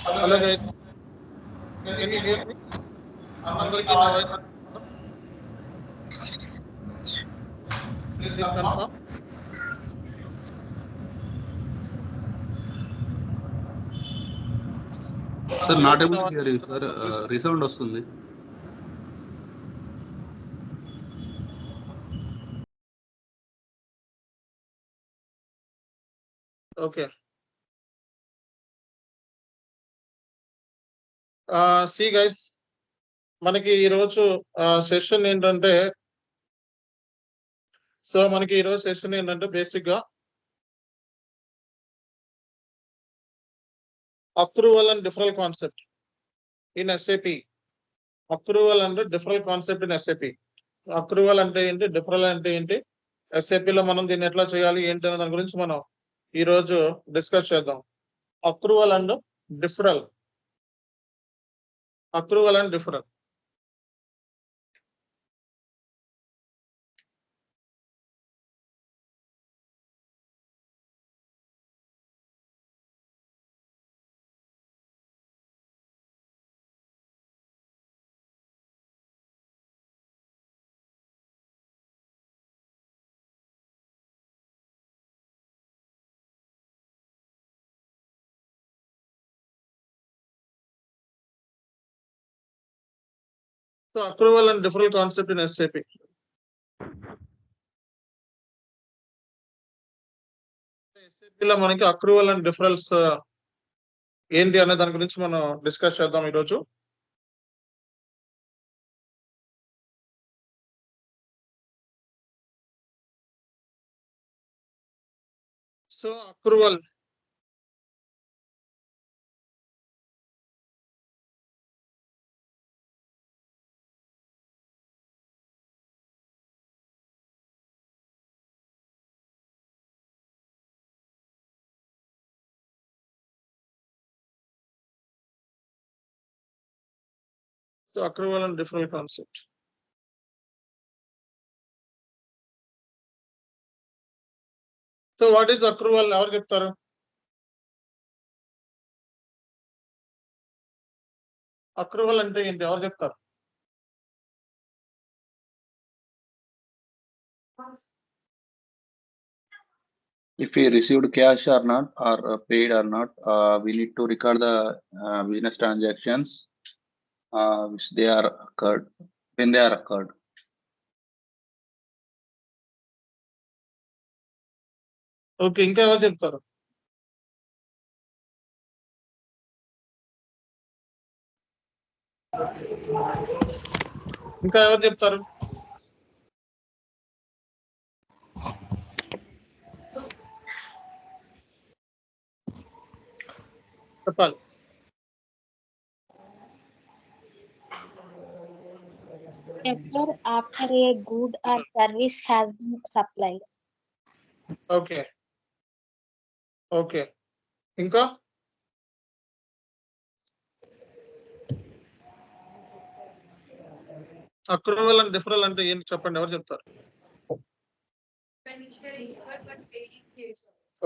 Hello guys, can you hear me? అందరికీ నా voice please confirm. Sir not able to hear you sir, resound వస్తుంది. Okay. See guys, మనకి ఈరోజు session ఏంటంటే basic గా approval and deferral concept in SAP. Approval and deferral concept in SAP. Approval అంటే ఏంటి, డిఫరల్ అంటే ఏంటి, ఎస్ఏపిలో మనం దీన్ని ఎట్లా చేయాలి ఏంటి అనే దాని గురించి మనం ఈ రోజు డిస్కస్ చేద్దాం. Accrual and deferral. Accrual and deferral. So accrual and deferral concept in SAP. ఎస్ఏపిలో మనకి అప్రూవల్ అండ్ డిఫరల్స్ ఏంటి అనే దాని గురించి మనం డిస్కస్ చేద్దాం ఈరోజు. So accrual and deferral concept. So what is approval, ఎవరు చెప్తారు? అప్రూవల్ అంటే ఏంటి, ఎవరు చెప్తారు? If we received cash or not, or paid or not, we need to record the business transactions which they are occurred, when they are occurred. Okay, ఇంకా ఎవరు చెప్తారు? ఇంకా ఎవరు చెప్తారు? చెప్పాలి. Occur after a good or service has been supplied. Okay okay, ఇంకా accrual and deferral అంటే ఏంటి చెప్పండి, ఎవరు చెప్తారు?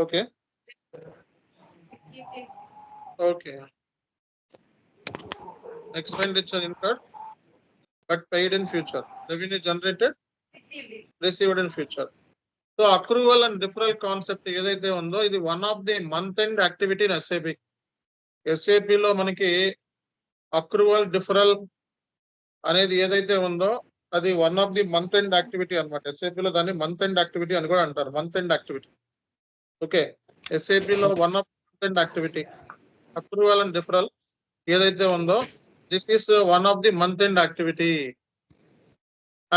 Okay okay, expenditure incurred but paid in future, revenue generated received in future. So accrual and deferral concept ఏదైతే ఉందో ఇది one of the month end activity in SAP. ఎస్ఏపిలో మనకి అప్రూవల్ డిఫరల్ అనేది ఏదైతే ఉందో అది one of the month end activity అనమాట. ఎస్ఏపిలో దాన్ని మంత్ ఎండ్ యాక్టివిటీ అని కూడా అంటారు, మంత్ ఎండ్ యాక్టివిటీ. ఓకే, ఎస్ఏపిలో one of month end activity accrual and deferral ఏదైతే ఉందో this is one of the month end activity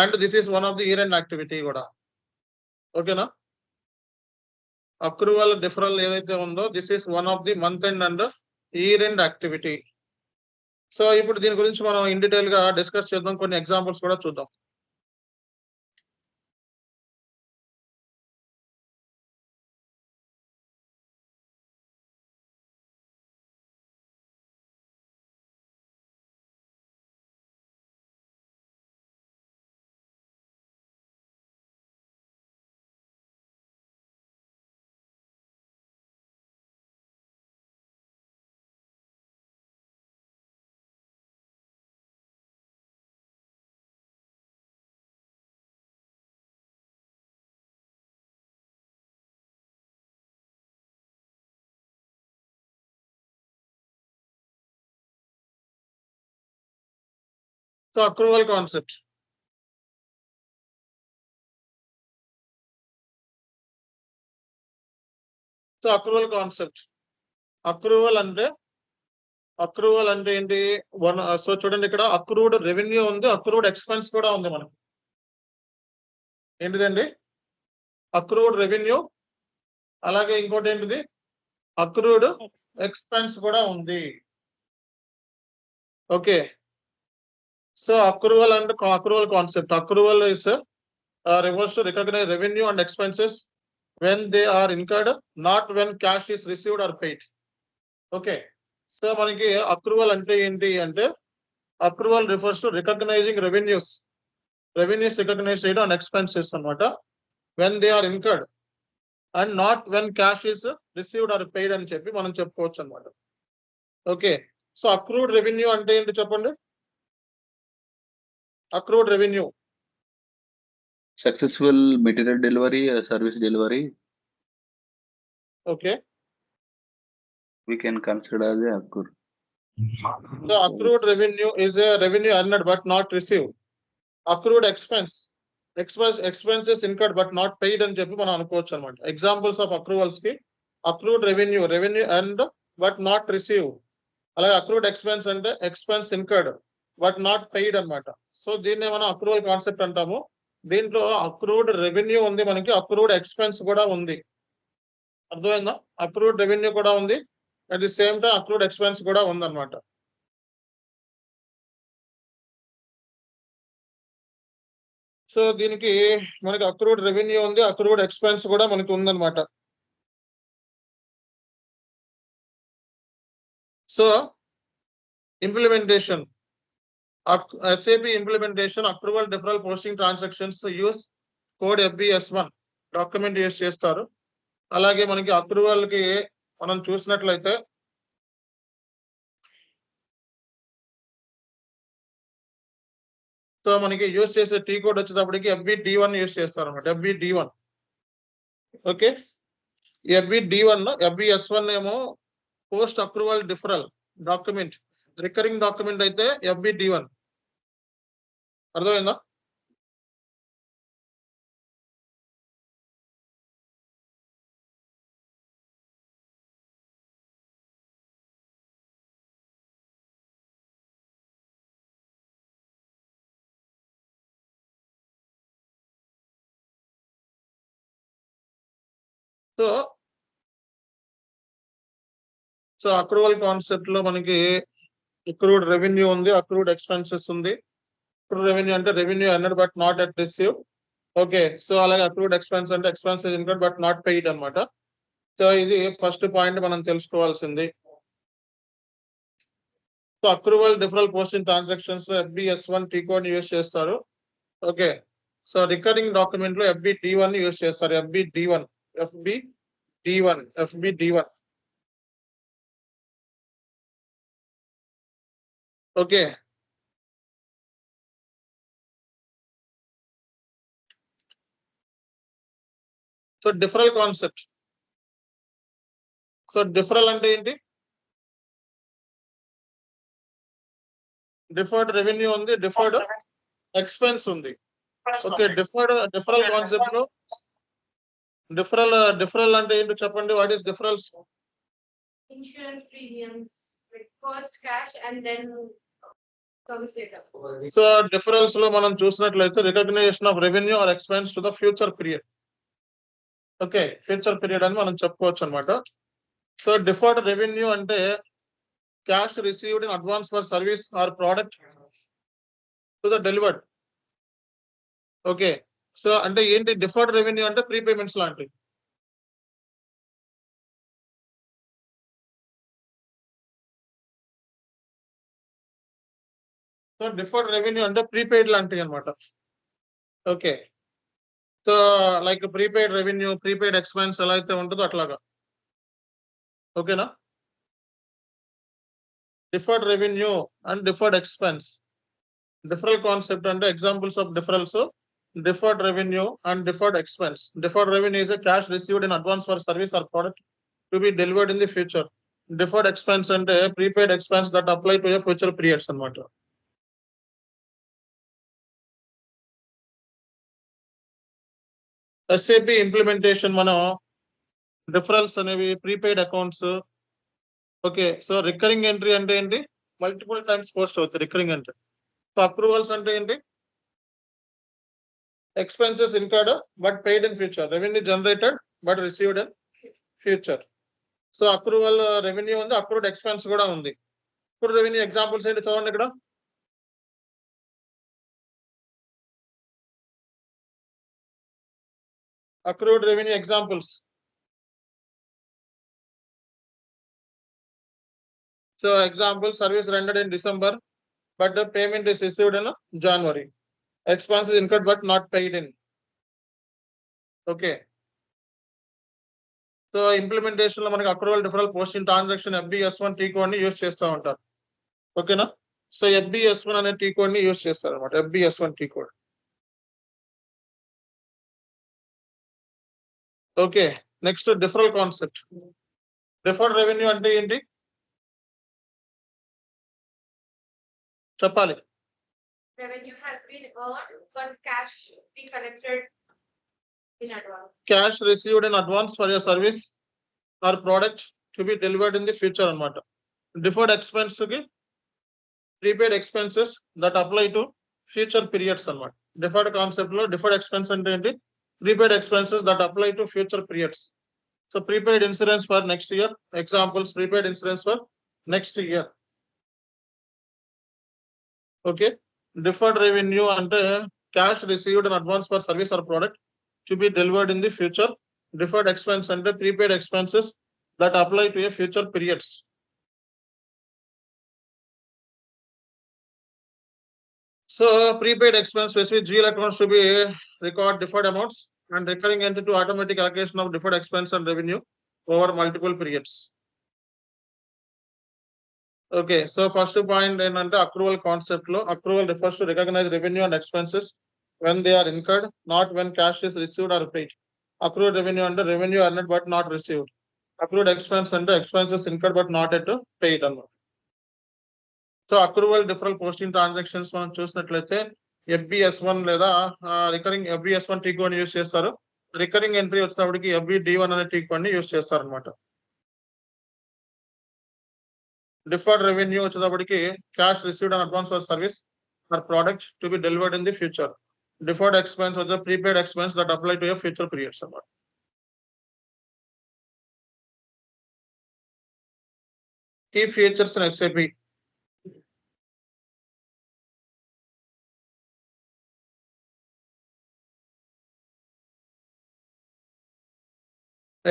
and this is one of the year end activity కూడా. ఓకేనా? Accrual deferral ఏదైతే ఉందో this is one of the month end and year end activity. So ఇప్పుడు దీని గురించి మనం in detail గా discuss చేద్దాం, కొన్ని ఎగ్జాంపుల్స్ కూడా చూద్దాం. So accrual concept. So accrual concept. Accrual అంటే ఏంటి వన్. సో చూడండి ఇక్కడ అక్రూడ్ రెవెన్యూ ఉంది, అక్రూడ్ ఎక్స్పెన్స్ కూడా ఉంది మనకి. ఏంటిదండి? అక్రూడ్ రెవెన్యూ, అలాగే ఇంకోటి ఏంటిది అక్రూడ్ ఎక్స్పెన్స్ కూడా ఉంది. Okay. So accrual and accrual concept. Accrual is refers to recognize revenue and expenses when they are incurred, not when cash is received or paid. Okay. So మనకి accrual అంటే ఏంటి అంటే accrual refers to recognizing revenues recognize చేయడం and expenses అన్నమాట when they are incurred and not when cash is received or paid అని చెప్పి మనం చెప్పుకోవచ్చు అనమాట. ఓకే. సో అక్రూడ్ రెవెన్యూ అంటే ఏంటి చెప్పండి? Accrued revenue Successful material delivery, service delivery, okay. we can consider as a accrued. So accrued revenue is a revenue earned but not receive. Accrued expenses incurred but not paid అని చెప్పి మనం అనుకోవచ్చు అనమాట. Examples of అక్రూవల్స్ కి accrued revenue earned but not receive, అలాగే accrued expense అంటే expense incurred but not paid అన్నమాట. So దీన్ని మనం అక్రూవల్ కాన్సెప్ట్ అంటాము. దీంట్లో అక్రూడ్ రెవెన్యూ ఉంది మనకి, అక్రూడ్ ఎక్స్పెన్స్ కూడా ఉంది. అర్థమైందా? అక్రూడ్ రెవెన్యూ కూడా ఉంది, at the same time accrued expense కూడా ఉందన్నమాట. సో దీనికి మనకి అక్రూడ్ రెవెన్యూ ఉంది, అక్రూడ్ ఎక్స్పెన్స్ కూడా మనకి ఉందన్నమాట. So implementation, SAP implementation, approval deferral posting transactions use code FBS1 document use చేస్తారు. అలాగే మనకి అక్రూవల్ కి మనం చూసినట్లయితే సో మనకి యూస్ చేసే టీ కోడ్ వచ్చేటప్పటికి FBD1 యూస్ చేస్తారు అనమాట. FBD1. ఓకే. FBD1 FBS1 ఏమో post accrual డిఫరల్ document, recurring document అయితే FBD1. అర్థమైందా? సో అక్రూవల్ కాన్సెప్ట్ లో మనకి అక్రూడ్ రెవెన్యూ ఉంది, అక్రూడ్ ఎక్స్పెన్సెస్ ఉంది. అక్రూడ్ రెవెన్యూ అంటే revenue earned but not at receive. Okay. So అలాగే అక్రూడ్ ఎక్స్పెన్స్ అంటే expenses incurred but not paid అన్నమాట. సో ఇది ఫస్ట్ పాయింట్ మనం తెలుసుకోవాల్సింది. సో అక్రూవల్ డిఫరల్ పోస్టింగ్ ట్రాన్సాక్షన్స్ లో FBS1 టీ కోడ్ యూస్ చేస్తారు. ఓకే. సో రికరింగ్ డాక్యుమెంట్ లో FBD1 యూస్ చేస్తారు. FBD1. Okay. So deferral concept. So deferral అంటే ఏంటి? డిఫర్డ్ రెవెన్యూ ఉంది, డిఫర్డ్ ఎక్స్పెన్స్ ఉంది. ఓకే. డిఫరల్ కాన్సెప్ట్ లో డిఫరల్ అంటే ఏంటో చెప్పండి. What is deferrals? Insurance premiums, like first cash and then service later. So deferrals లో మనం చూసినట్లయితే recognition of revenue or expense to the future period. Okay. Future period అని మనం చెప్పుకోవచ్చు అనమాట. సో డిఫర్డ్ రెవెన్యూ అంటే cash received in advance for service or product to the delivered. Okay. So అంటే ఏంటి డిఫర్డ్ రెవెన్యూ అంటే ప్రీపేమెంట్స్ లాంటివి. So deferred revenue అంటే ప్రీపెయిడ్ లాంటివి అనమాట. Okay. So like prepaid revenue, prepaid expense ఎలా అయితే ఉంటుందో అట్లాగా. ఓకేనా? Deferred revenue and deferred expense. Deferral concept అంటే examples of deferrals, deferred revenue and deferred expense. Deferred revenue is a cash received in advance for service or product to be delivered in the future. Deferred expense అంటే prepaid expense that apply to future periods అనమాట. SAP implementation మనం డిఫరల్స్ అనేవి prepaid accounts. Okay, so recurring entry అంటే ఏంటి? Multiple times post అవుతుంది recurring entry. So approvals అంటే ఏంటి? Expenses incurred but paid in future, revenue generated but received in future. So accrual revenue ఉంది, accrued expense కూడా ఉంది. అక్రూడ్ రెవెన్యూ ఎగ్జాంపుల్స్ ఏంటి చదవండి ఇక్కడ. Accrued revenue examples. So example, service rendered in December, but the payment is received in January. Expenses incurred but not paid in. Okay. So implementation లో మనకి accrual డిఫరల్ posting transaction FBS1 T code ని use చేస్తూ ఉంటారు. ఓకేనా? So FBS1 అనే T code ని use చేస్తారు అనమాట. FBS1 T code. Okay, next డిఫరల్ concept. Deferred revenue అంటే ఏంటి చెప్పాలి. Revenue has been earned, but cash be collected in advance. Cash received in advance for your service or product to be delivered in the future అన్నమాట. Deferred expense కి prepaid expenses that apply to future periods అన్నమాట. Deferred concept లో deferred expense అంటే ఏంటి? Prepaid expenses that apply to future periods. So prepaid insurance for next year. Examples, prepaid insurance for next year. Okay, deferred revenue అంటే cash received in advance for service or product to be delivered in the future. Deferred expense అంటే prepaid expenses that apply to a future periods. So prepaid expense specific GL accounts to be record deferred amounts and recurring entity to automatic allocation of deferred expense and revenue over multiple periods. Okay, so first point ఏంటంటే accrual concept లో accrual refers to recognize revenue and expenses when they are incurred, not when cash is received or paid. Accrued revenue అంటే revenue earned but not received. Accrued expense అంటే expenses incurred but not yet paid అన్నమాట. So accrual డిఫరల్ posting transactions మనం చూసినట్లయితే FBS1 లేదా recurring FBS1 T code use చేస్తారు. Recurring entry వచ్చేటప్పటికి FBD1 అనే T code ని యూస్ చేస్తారు అనమాట. Deferred revenue వచ్చేటప్పటికి cash received on advance for service or product to be delivered in the future. Deferred expense was a prepaid expense that apply to a future periods. Key features in SAP.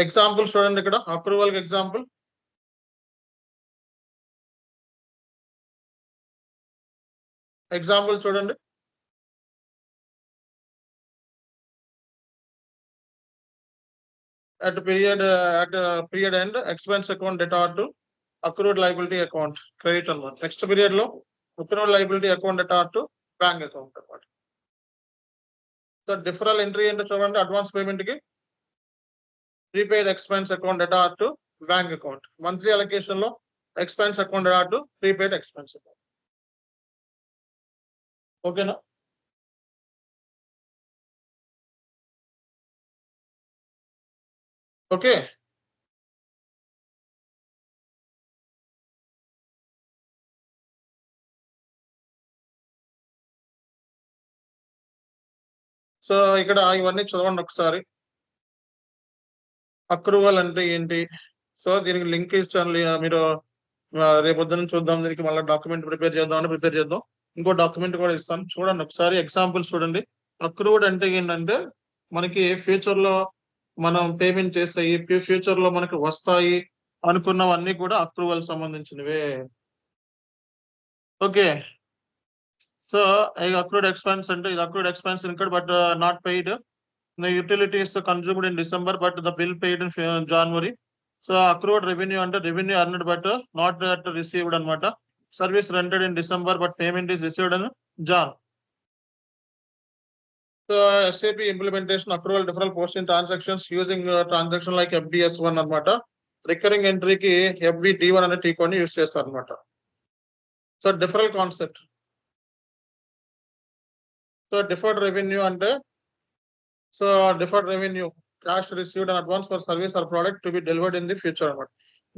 Example చూడండి ఇక్కడ accrual example. Example చూడండి. At period end, expense account debtor to accrued liability account credit అన్నమాట. Next period లో accrued liability account debtor to bank account అన్నమాట. So డిఫరల్ entry ఏంటో చూడండి. Advance payment కి prepaid expense account debtor to bank account. Monthly allocation లో expense account debtor to prepaid expense account. ఓకేనా? Okay, so ఇక్కడ ఇవన్నీ చదవండి ఒకసారి. అక్రూవల్ అంటే ఏంటి? సో దీనికి లింక్ ఇచ్చాను, మీరు రేపొద్దున చూద్దాం. దీనికి మళ్ళీ డాక్యుమెంట్ ప్రిపేర్ చేద్దాం. ఇంకో డాక్యుమెంట్ కూడా ఇస్తాను, చూడండి ఒకసారి. ఎగ్జాంపుల్స్ చూడండి. అక్రూవ్డ్ అంటే ఏంటంటే మనకి ఫ్యూచర్ లో మనం పేమెంట్ చేస్తాయి, ఫ్యూచర్ లో మనకి వస్తాయి అనుకున్నవన్నీ కూడా అక్రూవల్ సంబంధించినవే. ఓకే, సో అక్రూడ్ ఎక్స్పెన్స్ అంటే ఇది accrued expense incurred but not paid. The utilities consumed in December, but the bill paid in January. So accrued revenue under revenue earned but not yet received anamata. Service rendered in December, but payment is received in Jan. So SAP implementation accrual deferral posting transactions using transaction like FBS1 anamata. Recurring entry ki FBD1 ane T code ni use chestaru anamata. So deferral concept. So deferred revenue అంటే so deferred revenue cash received in advance for service or product to be delivered in the future.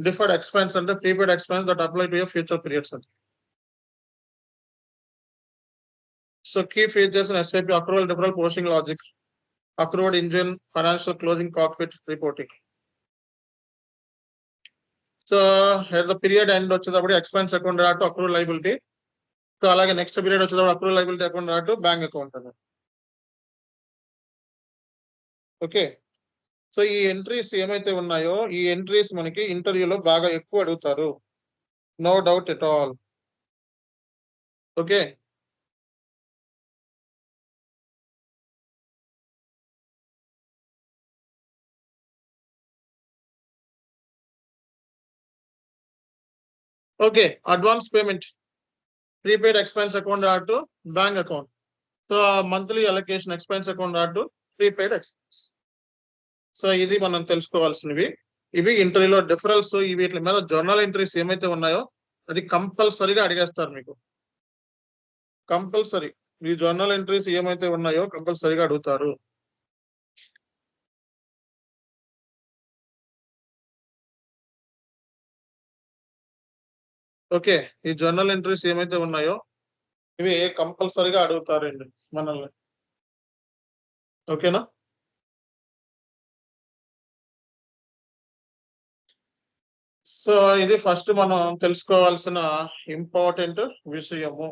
Deferred expense and the prepaid expense that apply to your future periods. So key features in SAP accrual, deferral, posting logic, accrued engine, financial closing cockpit reporting. So here the period end వచ్చేటప్పుడు expense account రాటు accrual liability. So అలాగే next period వచ్చేటప్పుడు accrual liability account రాటు bank account అన్నమాట. Okay, so ఈ entries ఏమైతే ఉన్నాయో ఈ ఎంట్రీస్ మనకి ఇంటర్వ్యూలో బాగా ఎక్కువ అడుగుతారు, no doubt at all. Okay, okay advance payment, prepaid expense account రాటు bank account. So monthly allocation expense account రాటు ప్రీపెయిడ్ ఎక్స్పెన్స్. సో ఇది మనం తెలుసుకోవాల్సినవి. ఇవి ఇంటర్వ్యూలో డిఫరెన్స్. వీటి మీద జర్నల్ ఎంట్రీస్ ఏమైతే ఉన్నాయో అది కంపల్సరీగా అడిగేస్తారు మీకు. కంపల్సరీ ఈ జర్నల్ ఎంట్రీస్ ఏమైతే ఉన్నాయో కంపల్సరీగా అడుగుతారు. ఓకే, ఈ జర్నల్ ఎంట్రీస్ ఏమైతే ఉన్నాయో ఇవి కంపల్సరీగా అడుగుతారండి మనల్ని. ఓకేనా? సో ఇది ఫస్ట్ మనం తెలుసుకోవాల్సిన ఇంపార్టెంట్ విషయము.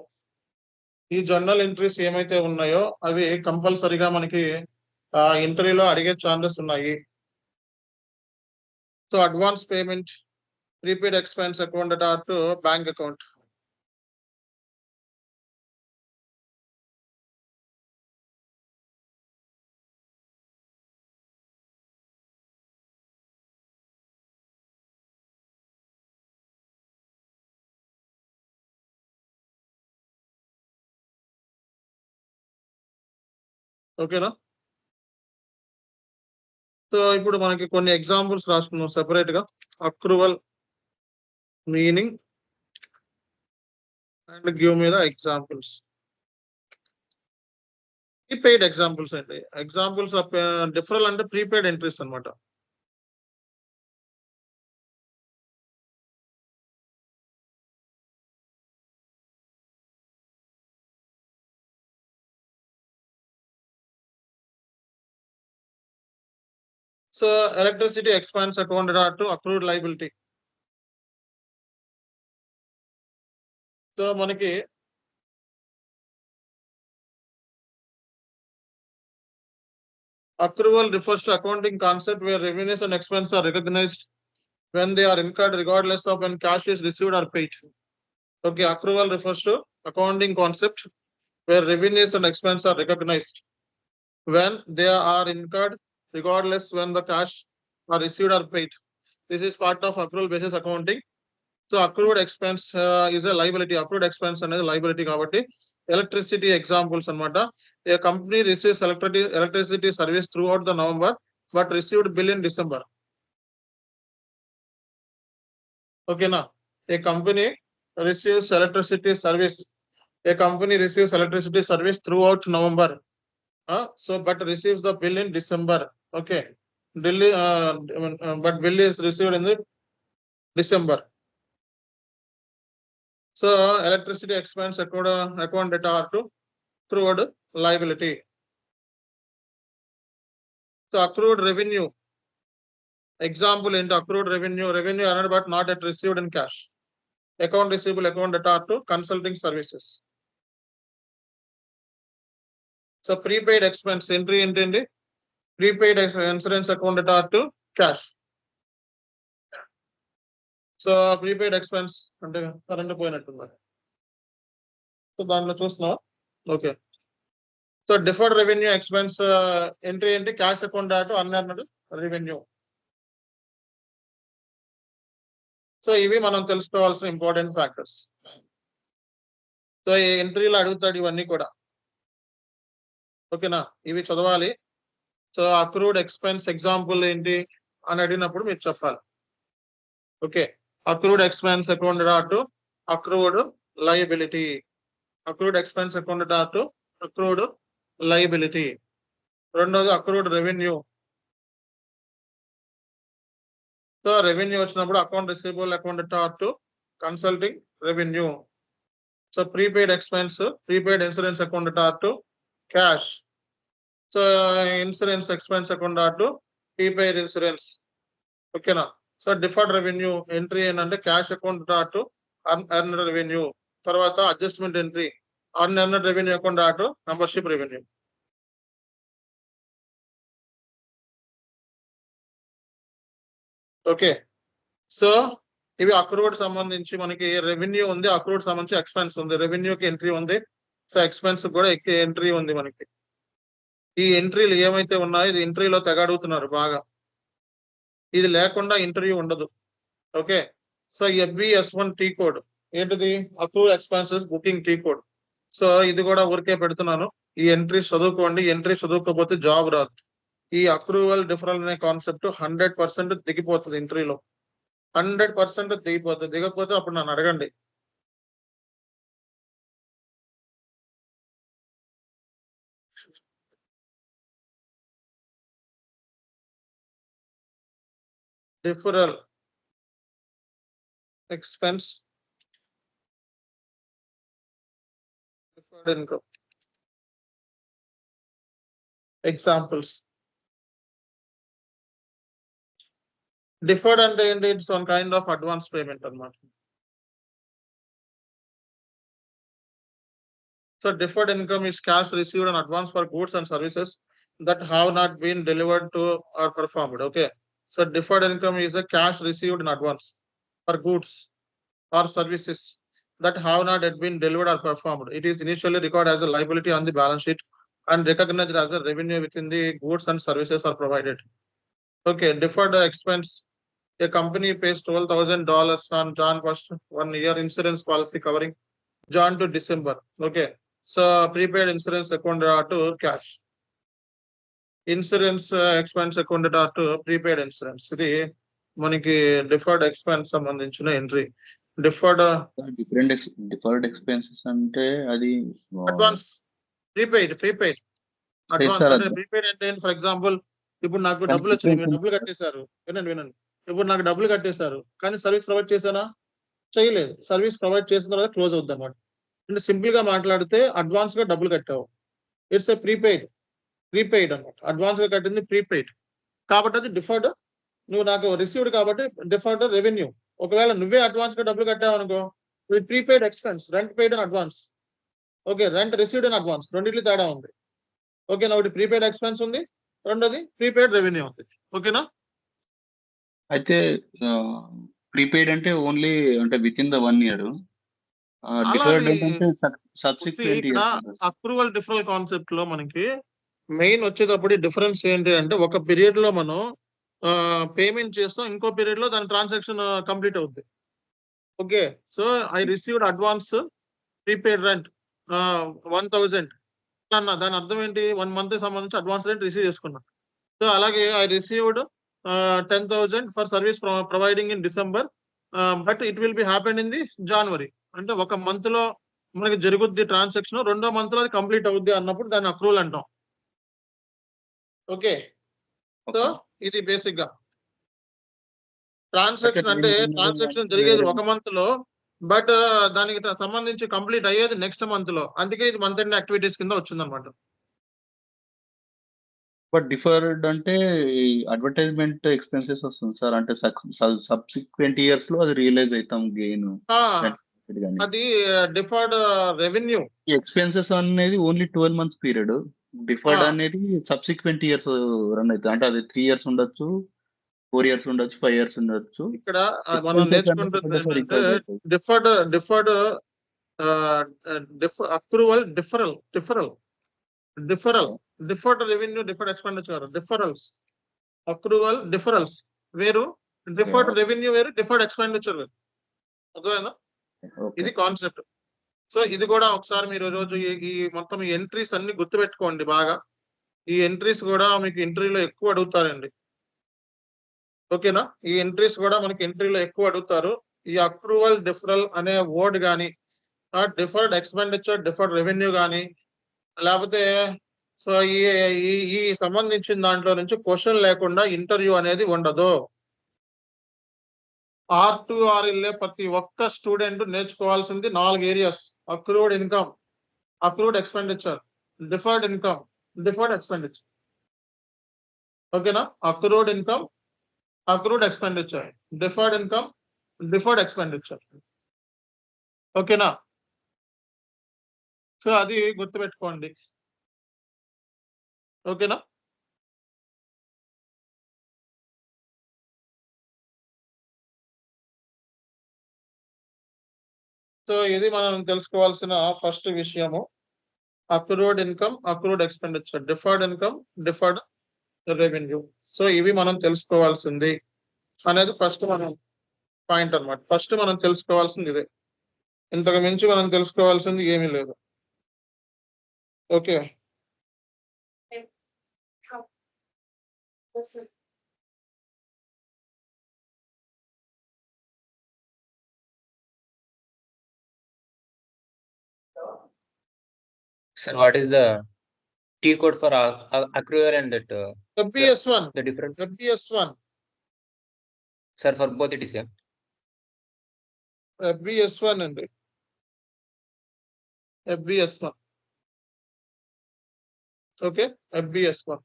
ఈ జర్నల్ ఎంట్రీస్ ఏమైతే ఉన్నాయో అవి కంపల్సరీగా మనకి ఇంటర్వ్యూలో అడిగే ఛాన్సెస్ ఉన్నాయి. So advance payment, prepaid expense account to bank account. ఓకేనా? సో ఇప్పుడు మనకి కొన్ని ఎగ్జాంపుల్స్ రాసుకున్నాం సెపరేట్ గా. అక్రూవల్ మీనింగ్ అండ్ గివ్ మీద ఎగ్జాంపుల్స్. ప్రీపెయిడ్ ఎగ్జాంపుల్స్ అండి. ఎగ్జాంపుల్స్ ఆఫ్ డిఫరల్ అంటే ప్రీపెయిడ్ ఎంట్రీస్ అన్నమాట. So electricity expense account to accrued liability. So మనకి accrual refers to accounting concept where revenues and expenses are recognized when they are incurred regardless of when cash is received or paid. Okay, accrual refers to accounting concept where revenues and expenses are recognized when they are incurred regardless when the cash are received or paid. This is part of accrual basis accounting. So accrued expense is a liability. Accrued expense and liability kabatti electricity examples anamata. A company receives electricity service throughout the November but received bill in December. Okay na, a company receives electricity service. A company receives electricity service throughout November. So but receives the bill in December. Okay, but bill is received in the December. So electricity expense account data to accrued liability. So accrued revenue. Example into accrued revenue earned but not yet received in cash. Account receivable account data to consulting services. So prepaid expense entry into prepaid insurance account data to cash. So prepaid expense అంటే current పోయినట్టున్నారు. So దాంట్లో చూస్తున్నాం. Okay, so deferred revenue expense entry ఏంటి? Cash account to unearned revenue. So ఇవి మనం తెలుసుకోవాల్సిన important factors. So ఈ ఎంట్రీలో అడుగుతాడు ఇవన్నీ కూడా. ఓకేనా, ఇవి చదవాలి. సో అక్రూడ్ ఎక్స్పెన్స్ ఎగ్జాంపుల్ ఏంటి అని అడిగినప్పుడు మీరు చెప్పాలి. Okay, accrued expense account to accrued liability. Accrued expense account to accrued liability. రెండోది అక్రూడ్ రెవెన్యూ. సో రెవెన్యూ వచ్చినప్పుడు account receivable account to consulting revenue. So prepaid expense, prepaid insurance account to cash. So insurance expense account to prepaid insurance. ఓకేనా. So deferred revenue entry ఏంటంటే cash account to earned revenue. తర్వాత adjustment entry unearned revenue account to membership revenue. Okay. So ఇవి accrued సంబంధించి మనకి revenue ఉంది, accrued సంబంధించి expense ఉంది. రెవెన్యూకి ఎంట్రీ ఉంది, సో ఎక్స్పెన్స్ కూడా ఎంట్రీ ఉంది మనకి. ఈ ఎంట్రీలు ఏమైతే ఉన్నాయో ఇది ఎంట్రీలో తెగ అడుగుతున్నారు బాగా. ఇది లేకుండా ఇంటర్వ్యూ ఉండదు. Okay. So FBS1 T code ఏంటిది? Accrued expenses booking T code. So ఇది కూడా ఊరికే పెడుతున్నాను. ఈ ఎంట్రీ చదువుకోండి. ఎంట్రీ చదువుకోకపోతే జాబ్ రాదు. ఈ అక్రూవల్ డిఫరల్ అనే కాన్సెప్ట్ 100% దిగిపోతుంది ఇంటర్వ్యూలో. 100% దిగిపోతుంది. దిగకపోతే అప్పుడు నన్ను అడగండి. Deferral expense, deferred income. Examples. Deferred అంటే ఏంటి? It's one kind of advance payment అన్నమాట. So deferred income is cash received in advance for goods and services that have not been delivered to or performed. Okay. So deferred income is a cash received in advance for goods or services that have not yet been delivered or performed. It is initially recorded as a liability on the balance sheet and recognized as a revenue within the goods and services are provided. Okay. Deferred expense. A company pays $12,000 on Jan 1st, 1 year insurance policy covering Jan to December. Okay. So prepaid insurance account to cash. Insurance expense account to prepaid insurance. ఇది మనకి deferred expense సంబంధించిన entry. Deferred deferred expenses అంటే అది advance, prepaid advance sir, అంటే prepaid అంటే for example ఇప్పుడు నాకు డబ్బులు వచ్చినాయి, మీరు డబ్బులు కట్టేశారు. వినండి. ఇప్పుడు నాకు డబ్బులు కట్టేశారు కానీ సర్వీస్ ప్రొవైడ్ చేశానా? చేయలేదు. సర్వీస్ ప్రొవైడ్ చేసిన తర్వాత క్లోజ్ అవుద్ది అన్నమాట. అంటే సింపుల్ గా మాట్లాడితే అడ్వాన్స్ గా డబ్బులు కట్టావు, ఇట్స్ ఏ ప్రీపెయిడ్ అన్నమాట. అడ్వాన్స్ గా కట్టింది ప్రీపెయిడ్ కాబట్టి అది డిఫర్డ్. నువ్వు నాకు రిసీవ్డ్ కాబట్టి డిఫర్డ్ రెవెన్యూ. ఒకవేళ నువ్వే అడ్వాన్స్ గా డబ్బులు కట్టావు అనుకో, ఇది prepaid expense. Rent paid and advance. Okay. Rent received and advance రెండింటిలో తేడా ఉంది. ఓకేనా. ఒకటి ప్రీపెయిడ్ ఎక్స్పెన్స్ ఉంది, రెండోది ప్రీపెయిడ్ రెవెన్యూ ఉంది. ఓకేనా. అయితే ప్రీపెయిడ్ అంటే ఓన్లీ అంటే with in the 1 year. Deferred అంటే సబ్సిక్వెంట్ ఇక్కడ అప్రూవల్ డిఫరల్ కాన్సెప్ట్ లో మనకి మెయిన్ వచ్చేటప్పుడు డిఫరెన్స్ ఏంటి అంటే ఒక పీరియడ్ లో మనం పేమెంట్ చేస్తాం, ఇంకో పీరియడ్ లో దాని ట్రాన్సాక్షన్ కంప్లీట్ అవుద్ది. Okay. So I received advance prepaid rent 1,000 అన్న, దాని అర్థం ఏంటి? 1 month సంబంధించి అడ్వాన్స్ రెంట్ రిసీవ్ చేసుకున్నా. సో అలాగే I received 10,000 for service providing in December but it will be happen in the జనవరి. అంటే ఒక మంత్ లో మనకి జరుగుద్ది ట్రాన్సాక్షన్, రెండో మంత్ లో అది కంప్లీట్ అవుద్ది అన్నప్పుడు దాన్ని అక్రూవల్ అంటాం. ఓకే. సో ఇది బేసిక్ గా ట్రాన్సాక్షన్ అంటే ట్రాన్సాక్షన్ జరిగేది ఒక మంత్ లో, బట్ దానికి సంబంధించి కంప్లీట్ అయ్యేది నెక్స్ట్ మంత్ లో. అందుకే ఇది మంత్ ఎండ్ యాక్టివిటీస్ కింద వచ్చింది అనమాట. బట్ డిఫర్డ్ అంటే అడ్వర్టైజ్మెంట్ ఎక్స్పెన్సెస్ వస్తుంది సార్. అంటే సబ్సిక్వెంట్ ఇయర్స్ లో అది రియలైజ్ అవుతాం గెయిన్. అది డిఫర్డ్ రెవెన్యూ. ఈ ఎక్స్పెన్సెస్ అనేది ఓన్లీ 12 months పీరియడ్. డిఫర్డ్ అనేది సబ్సిక్వెంట్ ఇయర్స్ రన్ అవుతుంది. అంటే అది 3 years ఉండొచ్చు, 4 years ఉండొచ్చు, 5 years ఉండొచ్చు. ఇక్కడ మనం నేర్చుకుంటుంది ఏంటంటే deferred accrual deferred revenue, deferred expenditure, deferrals. Accrual deferrals వేరు, డిఫర్డ్ రెవెన్యూ వేరు, డిఫర్డ్ ఎక్స్పెండిచర్ వేరు. అర్థమైందా? ఇది కాన్సెప్ట్. సో ఇది కూడా ఒకసారి మీరు రోజు ఈ మొత్తం ఈ ఎంట్రీస్ అన్ని గుర్తుపెట్టుకోండి బాగా. ఈ ఎంట్రీస్ కూడా మీకు ఇంటర్వ్యూలో ఎక్కువ అడుగుతారండి. ఓకేనా. ఈ ఎంట్రీస్ కూడా మనకి ఎంట్రీలో ఎక్కువ అడుగుతారు. ఈ అక్రూవల్ డిఫరల్ అనే వర్డ్ కానీ, డిఫర్డ్ ఎక్స్పెండిచర్, డిఫర్డ్ రెవెన్యూ కానీ, లేకపోతే సో ఈ సంబంధించిన దాంట్లో నుంచి క్వశ్చన్ లేకుండా ఇంటర్వ్యూ అనేది ఉండదు. R2R వెళ్ళే ప్రతి ఒక్క స్టూడెంట్ నేర్చుకోవాల్సింది 4 areas: accrued income, accrued expenditure, deferred income, deferred expenditure. ఓకేనా? Accrued income, accrued expenditure, deferred income, deferred expenditure. ఓకేనా? సో అది గుర్తుపెట్టుకోండి. ఓకేనా? సో ఇది మనం తెలుసుకోవాల్సిన ఫస్ట్ విషయము. Accrued income, accrued expenditure, deferred income, deferred revenue. So ఇవి మనం తెలుసుకోవాల్సింది అనేది ఫస్ట్ మనం పాయింట్ అన్నమాట. ఫస్ట్ మనం తెలుసుకోవాల్సింది ఇదే. ఇంతకు మించి మనం తెలుసుకోవాల్సింది ఏమీ లేదు. Okay. Sir, what is the T code for accrual and that FBS1, the different? FBS1, Sir, for both it is same. FBS1 అండి. FBS1. Okay, FBS1.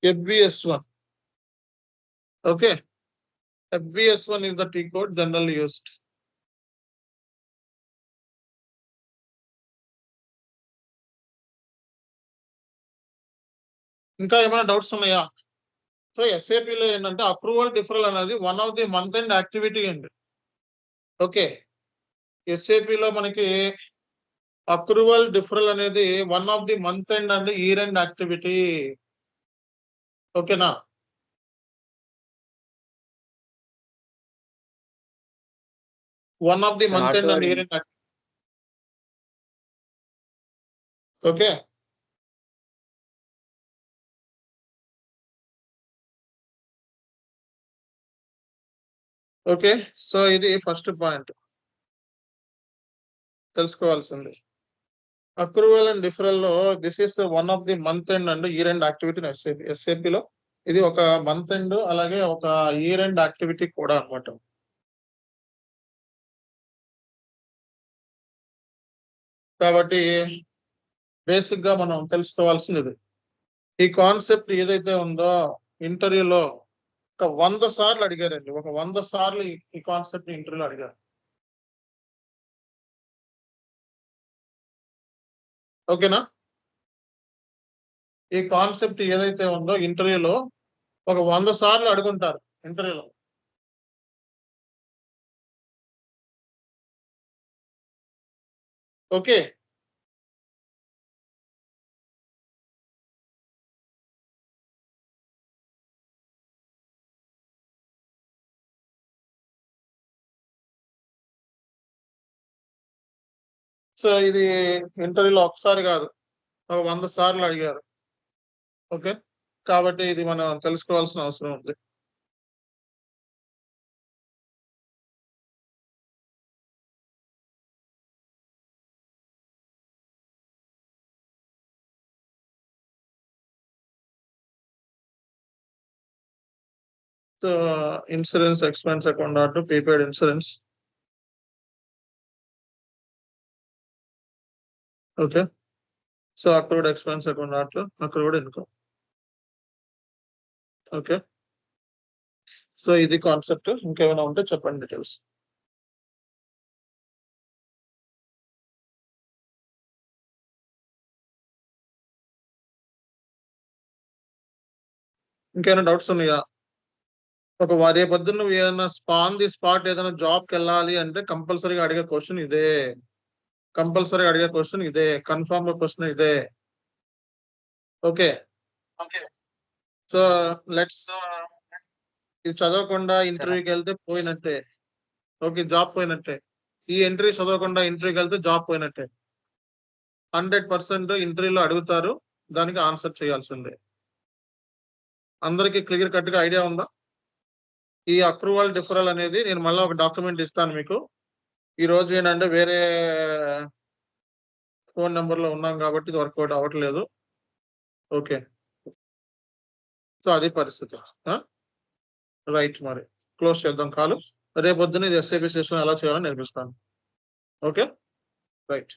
FBS1. Okay. FBS1 is the T code generally used. ఇంకా ఏమైనా doubts ఉన్నాయా? So ఎస్ఏపిలో ఏంటంటే approval deferral అనేది one of the month end activity అండి. Okay, ఎస్ఏపిలో మనకి approval deferral అనేది one of the month end and year end activity. ఓకేనా? One of the So month not end and to year end activity. Okay, okay. So ఇది first point తెలుసుకోవాల్సింది. Accrual and deferral లో this is one of the month end and year end activity ఎస్ఏపిలో. ఇది ఒక month end అలాగే ఒక year end activity కూడా అన్నమాట. కాబట్టి బేసిక్ గా మనం తెలుసుకోవాల్సింది ఈ కాన్సెప్ట్ ఏదైతే ఉందో ఇంటర్వ్యూలో ఒక 100 సార్లు అడిగారండి. ఒక 100 సార్లు ఈ కాన్సెప్ట్ ఇంటర్వ్యూలో అడిగారు. ఓకేనా? ఈ కాన్సెప్ట్ ఏదైతే ఉందో ఇంటర్వ్యూలో ఒక 100 సార్లు అడుగుంటారు ఇంటర్వ్యూలో. ఓకే, సో ఇది ఇంటర్వ్యూలో ఒకసారి కాదు, ఒక 100 సార్లు అడిగారు. ఓకే, కాబట్టి ఇది మనం తెలుసుకోవాల్సిన అవసరం ఉంది. So insurance expense account order, prepaid insurance. Okay, so accrued expense account order, accrued income. Okay, so ఇది కాన్సెప్ట్. ఇంకేమైనా ఉంటే చెప్పండి డీటెయిల్స్. ఇంకేమైనా డౌట్స్ ఉన్నాయా? ఒక వారి పొద్దున్న నువ్వు ఏదైనా ఆన్ ది స్పాట్ ఏదైనా జాబ్కి వెళ్ళాలి అంటే కంపల్సరీగా అడిగే క్వశ్చన్ ఇదే. కంపల్సరీగా అడిగే క్వశ్చన్ ఇదే. కన్ఫర్మ్ క్వశ్చన్ ఇదే. Okay, okay. సో లెట్స్ ఇది చదవకుండా ఇంటర్వ్యూకి వెళ్తే పోయినట్టే. ఓకే, జాబ్ పోయినట్టే. ఈ ఎంట్రీ చదవకుండా ఇంటర్వ్యూకి వెళ్తే జాబ్ పోయినట్టే. 100% ఇంటర్వ్యూలో అడుగుతారు, దానికి ఆన్సర్ చేయాల్సిందే. అందరికి క్లియర్ కట్ గా ఐడియా ఉందా? ఈ అక్రూవల్ డిఫరల్ అనేది నేను మళ్ళీ ఒక డాక్యుమెంట్ ఇస్తాను మీకు. ఈ రోజు ఏంటంటే వేరే ఫోన్ నెంబర్ లో ఉన్నాం కాబట్టి ఇది వర్కౌట్ అవ్వట్లేదు. ఓకే, సో అది పరిస్థితి. రైట్, మరి క్లోజ్ చేద్దాం కాలు. రేపొద్దున ఇది SAP సెషన్ ఎలా చేయాలో నేర్పిస్తాను. Okay, right.